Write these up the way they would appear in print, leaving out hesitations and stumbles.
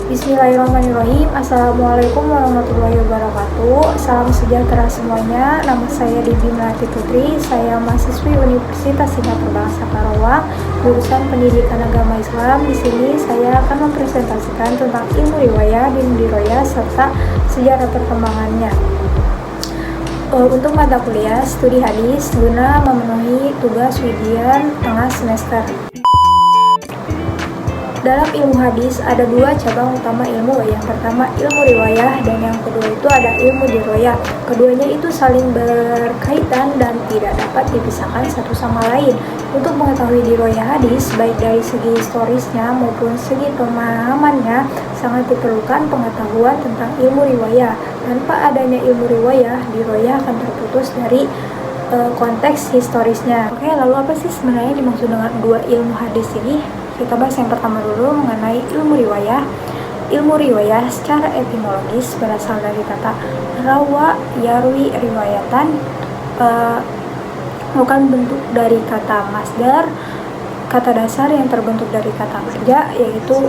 Bismillahirrahmanirrahim. Assalamualaikum warahmatullahi wabarakatuh. Salam sejahtera semuanya. Nama saya Debbie Melati Putri. Saya mahasiswi Universitas Singapura Bangsa Karawang, jurusan Pendidikan Agama Islam. Di sini saya akan mempresentasikan tentang ilmu riwayah, din diroyah, serta sejarah perkembangannya. Untuk mata kuliah studi hadis guna memenuhi tugas ujian tengah semester. Dalam ilmu hadis ada dua cabang utama ilmu, yang pertama ilmu riwayah dan yang kedua itu ada ilmu diroyah. Keduanya itu saling berkaitan dan tidak dapat dipisahkan satu sama lain. Untuk mengetahui diroyah hadis baik dari segi historisnya maupun segi pemahamannya, sangat diperlukan pengetahuan tentang ilmu riwayah. Tanpa adanya ilmu riwayah, diroyah akan terputus dari konteks historisnya. Oke, lalu apa sih sebenarnya dimaksud dengan dua ilmu hadis ini? Kita bahas yang pertama dulu mengenai ilmu riwayah. Ilmu riwayah secara etimologis berasal dari kata rawa yarwi riwayatan, bukan bentuk dari kata masdar, kata dasar yang terbentuk dari kata marja, yaitu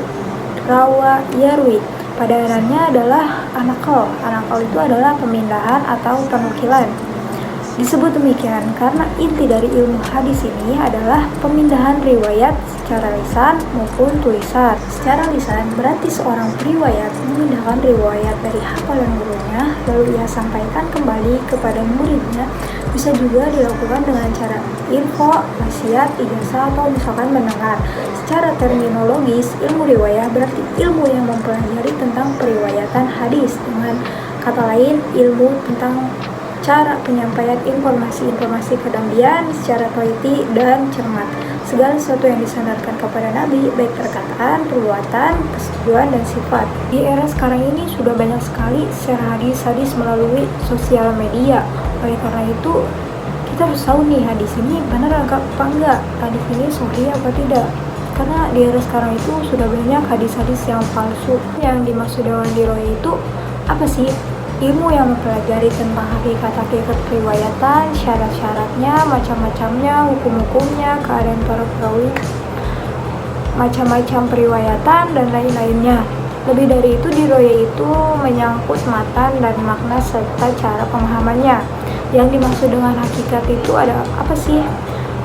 rawa yarwi. Padarannya adalah anaqal. Anaqal itu adalah pemindahan atau penukilan. Disebut demikian karena inti dari ilmu hadis ini adalah pemindahan riwayat secara lisan maupun tulisan. Secara lisan berarti seorang periwayat memindahkan riwayat dari hafalan gurunya lalu ia sampaikan kembali kepada muridnya. Bisa juga dilakukan dengan cara info, wasiat, ijazah, atau misalkan mendengar. Secara terminologis, ilmu riwayah berarti ilmu yang mempelajari tentang periwayatan hadis. Dengan kata lain, ilmu tentang cara penyampaian informasi-informasi kedambian secara teliti dan cermat. Segala sesuatu yang disandarkan kepada Nabi, baik perkataan, perbuatan, persetujuan, dan sifat. Di era sekarang ini sudah banyak sekali share hadis-hadis melalui sosial media. Oleh karena itu, kita harus tahu nih hadis ini benar apa enggak, hadis ini sahih apa tidak. Karena di era sekarang itu sudah banyak hadis-hadis yang palsu. Yang dimaksud dengan diroyah itu apa sih? Ilmu yang mempelajari tentang hakikat-hakikat periwayatan, syarat-syaratnya, macam-macamnya, hukum-hukumnya, keadaan para perawi, macam-macam periwayatan, dan lain-lainnya. Lebih dari itu, diroyah itu menyangkut matan dan makna serta cara pemahamannya. Yang dimaksud dengan hakikat itu ada apa sih?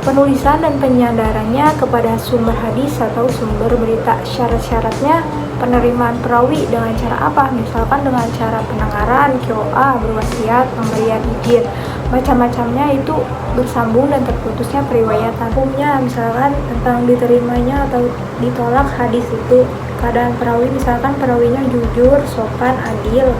Penulisan dan penyandarannya kepada sumber hadis atau sumber berita. Syarat-syaratnya, penerimaan perawi dengan cara apa? Misalkan dengan cara pendengaran, QA, berwasiat, pemberian izin. Macam-macamnya itu bersambung dan terputusnya periwayatan. Hukumnya misalkan tentang diterimanya atau ditolak hadis itu. Keadaan perawi misalkan perawinya jujur, sopan, adil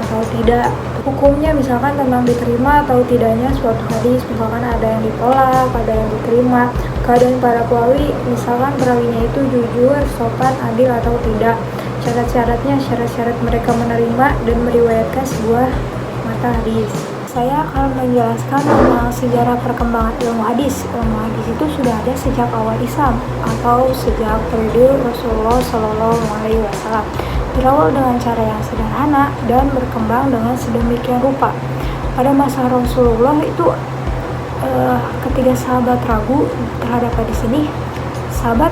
atau tidak. Hukumnya misalkan tentang diterima atau tidaknya suatu hadis, misalkan ada yang ditolak, ada yang diterima. Keadaan para perawi, misalkan perawinya itu jujur, sopan, adil atau tidak. Syarat-syaratnya, syarat-syarat mereka menerima dan meriwayatkan sebuah mata hadis. Saya akan menjelaskan tentang sejarah perkembangan ilmu hadis. Ilmu hadis itu sudah ada sejak awal Islam atau sejak periode Rasulullah SAW. Berawal dengan cara yang sederhana dan berkembang dengan sedemikian rupa. Pada masa Rasulullah itu ketika sahabat ragu terhadap hadis ini, sahabat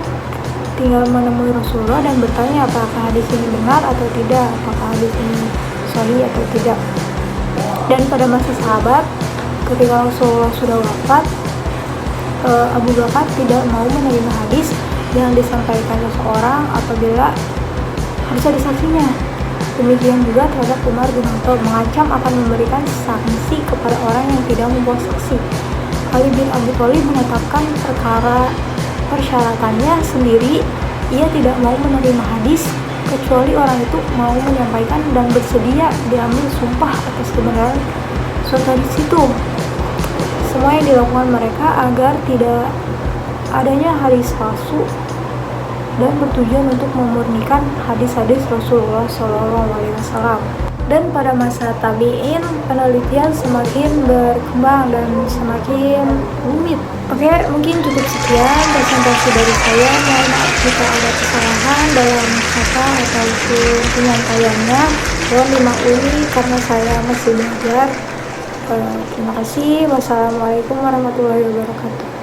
tinggal menemui Rasulullah dan bertanya apakah hadis ini benar atau tidak, apakah hadis ini sahih atau tidak. Dan pada masa sahabat, ketika Rasulullah sudah wafat, Abu Bakar tidak mau menerima hadis yang disampaikan seseorang apabila bisa disaksinya. Demikian juga terhadap Umar bin Khattab, mengancam akan memberikan sanksi kepada orang yang tidak membawa saksi. Ali bin Abi Thalib menetapkan persyaratannya sendiri, ia tidak mau menerima hadis kecuali orang itu mau menyampaikan dan bersedia diambil sumpah atas kebenaran suatu hadis itu. Semua yang dilakukan mereka agar tidak adanya hadis palsu dan bertujuan untuk memurnikan hadis-hadis Rasulullah SAW. Dan pada masa tabi'in, penelitian semakin berkembang dan semakin rumit. Oke, mungkin cukup sekian presentasi dari saya. Mohon maaf jika ada kesalahan dalam kata ataupun penyampaiannya. Mohon dimaklumi karena saya masih belajar. Terima kasih. Wassalamualaikum warahmatullahi wabarakatuh.